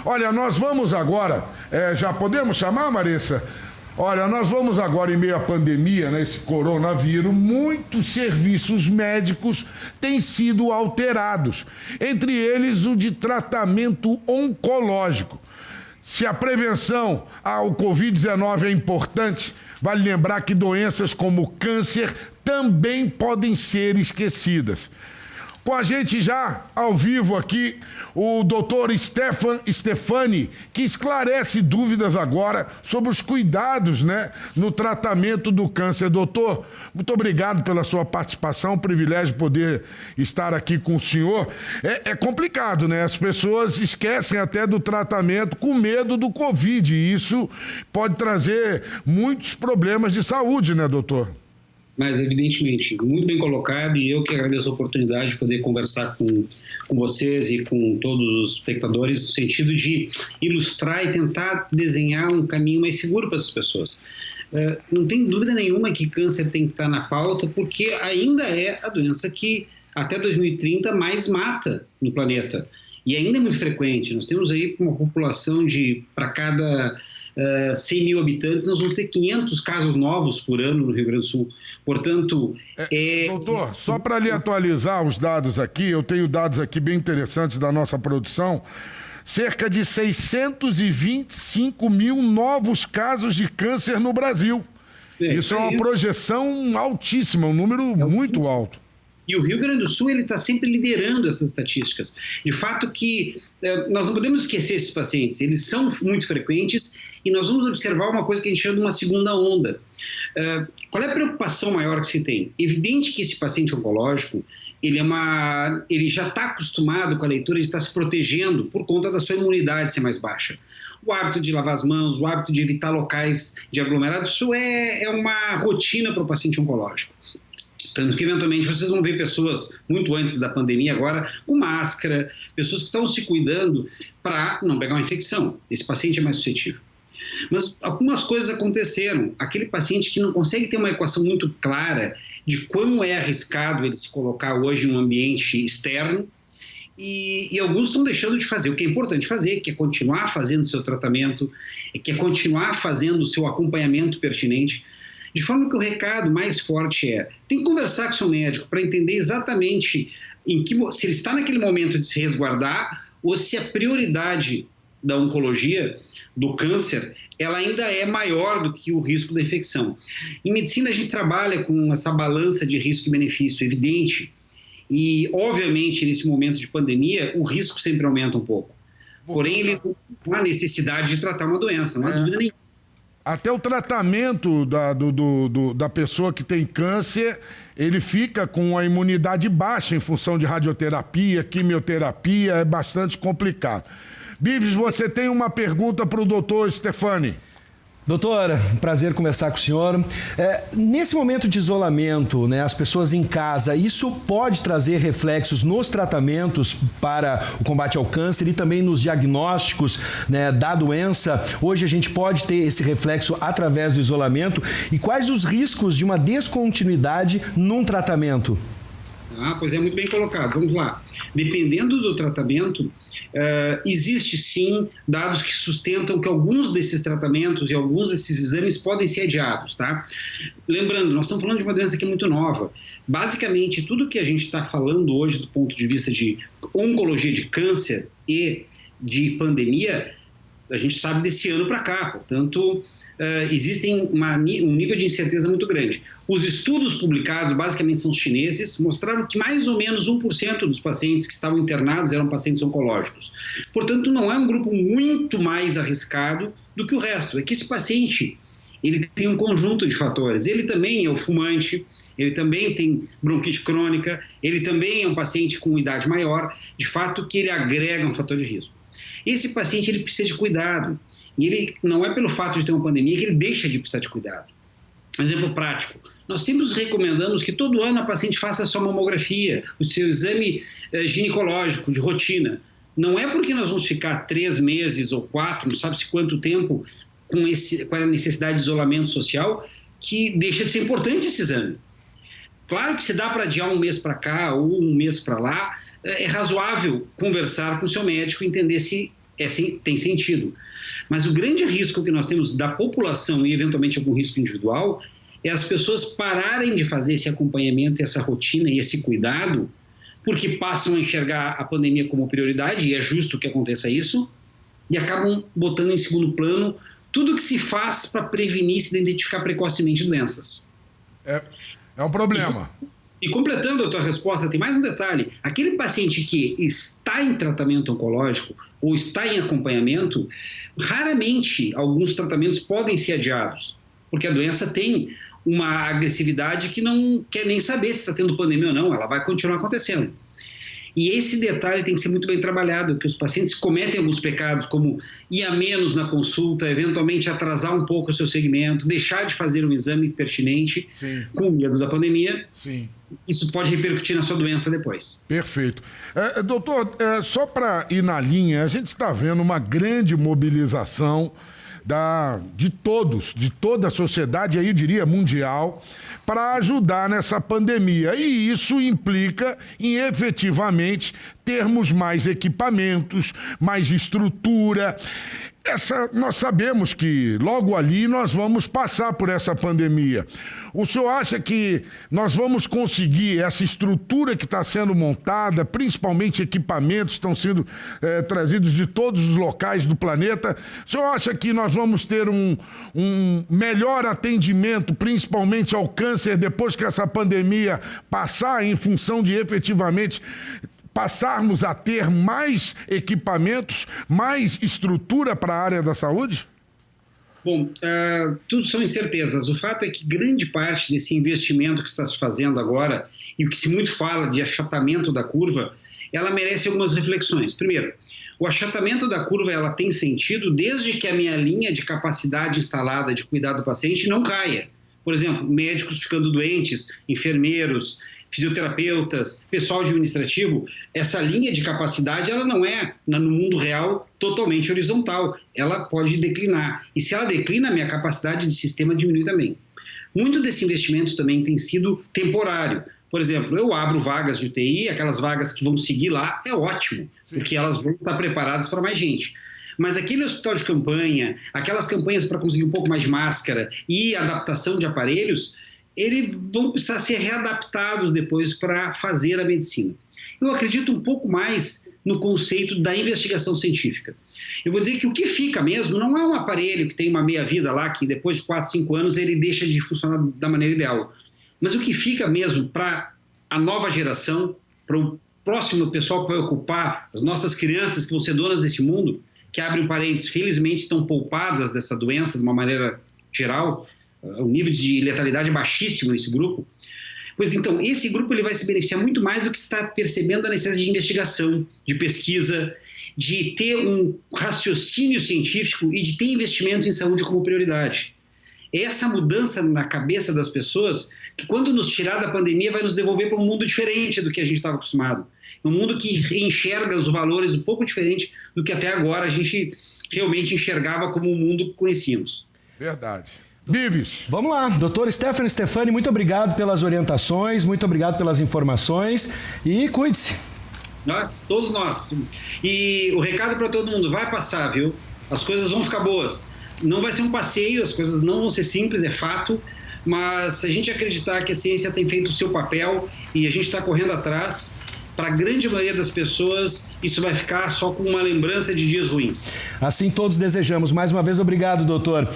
Olha, nós vamos agora, já podemos chamar, Marissa? Olha, nós vamos agora, em meio à pandemia, né, esse coronavírus, muitos serviços médicos têm sido alterados, entre eles o de tratamento oncológico. Se a prevenção ao Covid-19 é importante, vale lembrar que doenças como câncer também podem ser esquecidas. Com a gente já, ao vivo aqui, o doutor Stefani, que esclarece dúvidas agora sobre os cuidados, né, no tratamento do câncer. Doutor, muito obrigado pela sua participação, um privilégio poder estar aqui com o senhor. É complicado, né? As pessoas esquecem até do tratamento com medo do Covid, e isso pode trazer muitos problemas de saúde, né, doutor? Mas, evidentemente, muito bem colocado, e eu que agradeço a oportunidade de poder conversar com vocês e com todos os espectadores, no sentido de ilustrar e tentar desenhar um caminho mais seguro para essas pessoas. Não tem dúvida nenhuma que câncer tem que estar na pauta, porque ainda é a doença que, até 2030, mais mata no planeta. E ainda é muito frequente. Nós temos aí uma população de, para cada 100 mil habitantes, nós vamos ter 500 casos novos por ano no Rio Grande do Sul. Portanto, Doutor, só para lhe atualizar os dados aqui, eu tenho dados aqui bem interessantes da nossa produção, cerca de 625 mil novos casos de câncer no Brasil. Isso é uma projeção altíssima, um número muito alto. E o Rio Grande do Sul está sempre liderando essas estatísticas. De fato que nós não podemos esquecer esses pacientes, eles são muito frequentes, e nós vamos observar uma coisa que a gente chama de uma segunda onda. Qual é a preocupação maior que se tem? Evidente que esse paciente oncológico, ele já está acostumado com a leitura, ele está se protegendo por conta da sua imunidade ser mais baixa. O hábito de lavar as mãos, o hábito de evitar locais de aglomerados, isso é uma rotina para o paciente oncológico. Tanto que, eventualmente, vocês vão ver pessoas, muito antes da pandemia agora, com máscara, pessoas que estão se cuidando para não pegar uma infecção. Esse paciente é mais suscetível. Mas algumas coisas aconteceram. Aquele paciente que não consegue ter uma equação muito clara de quão é arriscado ele se colocar hoje em um ambiente externo, e alguns estão deixando de fazer o que é importante fazer, que é continuar fazendo o seu tratamento, que é continuar fazendo o seu acompanhamento pertinente. De forma que o recado mais forte tem que conversar com o seu médico para entender exatamente se ele está naquele momento de se resguardar ou se a prioridade da oncologia, do câncer, ela ainda é maior do que o risco da infecção. Em medicina, a gente trabalha com essa balança de risco e benefício evidente e, obviamente, nesse momento de pandemia, o risco sempre aumenta um pouco. Porém, ele tem uma necessidade de tratar uma doença, não há dúvida nenhuma. Até o tratamento da pessoa que tem câncer, ele fica com a imunidade baixa em função de radioterapia, quimioterapia, é bastante complicado. Bives, você tem uma pergunta para o doutor Stefani. Doutor, prazer conversar com o senhor. Nesse momento de isolamento, né, as pessoas em casa, isso pode trazer reflexos nos tratamentos para o combate ao câncer e também nos diagnósticos, né, da doença? Hoje a gente pode ter esse reflexo através do isolamento. E quais os riscos de uma descontinuidade num tratamento? Pois é, muito bem colocado. Vamos lá. Dependendo do tratamento, existe sim dados que sustentam que alguns desses tratamentos e alguns desses exames podem ser adiados, tá? Lembrando, nós estamos falando de uma doença que é muito nova. Basicamente, tudo que a gente está falando hoje do ponto de vista de oncologia de câncer e de pandemia, a gente sabe desse ano para cá, portanto, existem um nível de incerteza muito grande. Os estudos publicados, basicamente são os chineses, mostraram que mais ou menos 1% dos pacientes que estavam internados eram pacientes oncológicos. Portanto, não é um grupo muito mais arriscado do que o resto. É que esse paciente, ele tem um conjunto de fatores. Ele também é o fumante, ele também tem bronquite crônica, ele também é um paciente com idade maior, de fato que ele agrega um fator de risco. Esse paciente, ele precisa de cuidado. E ele não é pelo fato de ter uma pandemia que ele deixa de precisar de cuidado. Um exemplo prático. Nós sempre recomendamos que todo ano a paciente faça a sua mamografia, o seu exame ginecológico de rotina. Não é porque nós vamos ficar 3 meses ou 4, não sabe-se quanto tempo, com a necessidade de isolamento social, que deixa de ser importante esse exame. Claro que se dá para adiar um mês para cá ou um mês para lá, é razoável conversar com o seu médico e entender se tem sentido. Mas o grande risco que nós temos da população e eventualmente algum risco individual é as pessoas pararem de fazer esse acompanhamento, essa rotina e esse cuidado, porque passam a enxergar a pandemia como prioridade, e é justo que aconteça isso, e acabam botando em segundo plano tudo que se faz para prevenir e se identificar precocemente doenças. É um problema. E completando a tua resposta, tem mais um detalhe. Aquele paciente que está em tratamento oncológico ou está em acompanhamento, raramente alguns tratamentos podem ser adiados, porque a doença tem uma agressividade que não quer nem saber se está tendo pandemia ou não, ela vai continuar acontecendo. E esse detalhe tem que ser muito bem trabalhado, que os pacientes cometem alguns pecados, como ir a menos na consulta, eventualmente atrasar um pouco o seu segmento, deixar de fazer um exame pertinente. Sim. Com medo da pandemia. Sim. Isso pode repercutir na sua doença depois. Perfeito. Doutor, só para ir na linha, a gente está vendo uma grande mobilização de toda a sociedade, aí eu diria mundial, para ajudar nessa pandemia. E isso implica em efetivamente termos mais equipamentos, mais estrutura. Nós sabemos que logo ali nós vamos passar por essa pandemia. O senhor acha que nós vamos conseguir essa estrutura que está sendo montada, principalmente equipamentos estão sendo trazidos de todos os locais do planeta? O senhor acha que nós vamos ter um melhor atendimento, principalmente ao câncer, depois que essa pandemia passar, em função de efetivamente passarmos a ter mais equipamentos, mais estrutura para a área da saúde? Bom, tudo são incertezas. O fato é que grande parte desse investimento que está se fazendo agora, e o que se muito fala de achatamento da curva, ela merece algumas reflexões. Primeiro, o achatamento da curva ela tem sentido desde que a minha linha de capacidade instalada de cuidar do paciente não caia. Por exemplo, médicos ficando doentes, enfermeiros, fisioterapeutas, pessoal administrativo, essa linha de capacidade ela não é, no mundo real, totalmente horizontal. Ela pode declinar. E se ela declina, a minha capacidade de sistema diminui também. Muito desse investimento também tem sido temporário. Por exemplo, eu abro vagas de UTI, aquelas vagas que vão seguir lá, é ótimo, porque elas vão estar preparadas para mais gente. Mas aquele hospital de campanha, aquelas campanhas para conseguir um pouco mais de máscara e adaptação de aparelhos, eles vão precisar ser readaptados depois para fazer a medicina. Eu acredito um pouco mais no conceito da investigação científica. Eu vou dizer que o que fica mesmo não é um aparelho que tem uma meia-vida lá, que depois de 4, 5 anos ele deixa de funcionar da maneira ideal. Mas o que fica mesmo para a nova geração, para o próximo pessoal que vai ocupar, as nossas crianças que vão ser donas desse mundo, que abrem parênteses, felizmente estão poupadas dessa doença de uma maneira geral, o nível de letalidade é baixíssimo nesse grupo. Pois então, esse grupo ele vai se beneficiar muito mais do que está percebendo a necessidade de investigação, de pesquisa, de ter um raciocínio científico e de ter investimento em saúde como prioridade. Essa mudança na cabeça das pessoas, que quando nos tirar da pandemia vai nos devolver para um mundo diferente do que a gente estava acostumado. Um mundo que enxerga os valores um pouco diferente do que até agora a gente realmente enxergava como o mundo que conhecíamos. Verdade. Bives. Vamos lá, doutor Stefano Stefani, muito obrigado pelas orientações, muito obrigado pelas informações e cuide-se. Todos nós. E o recado para todo mundo, vai passar, viu? As coisas vão ficar boas. Não vai ser um passeio, as coisas não vão ser simples, é fato, mas se a gente acreditar que a ciência tem feito o seu papel e a gente está correndo atrás, para a grande maioria das pessoas, isso vai ficar só com uma lembrança de dias ruins. Assim todos desejamos. Mais uma vez, obrigado, doutor.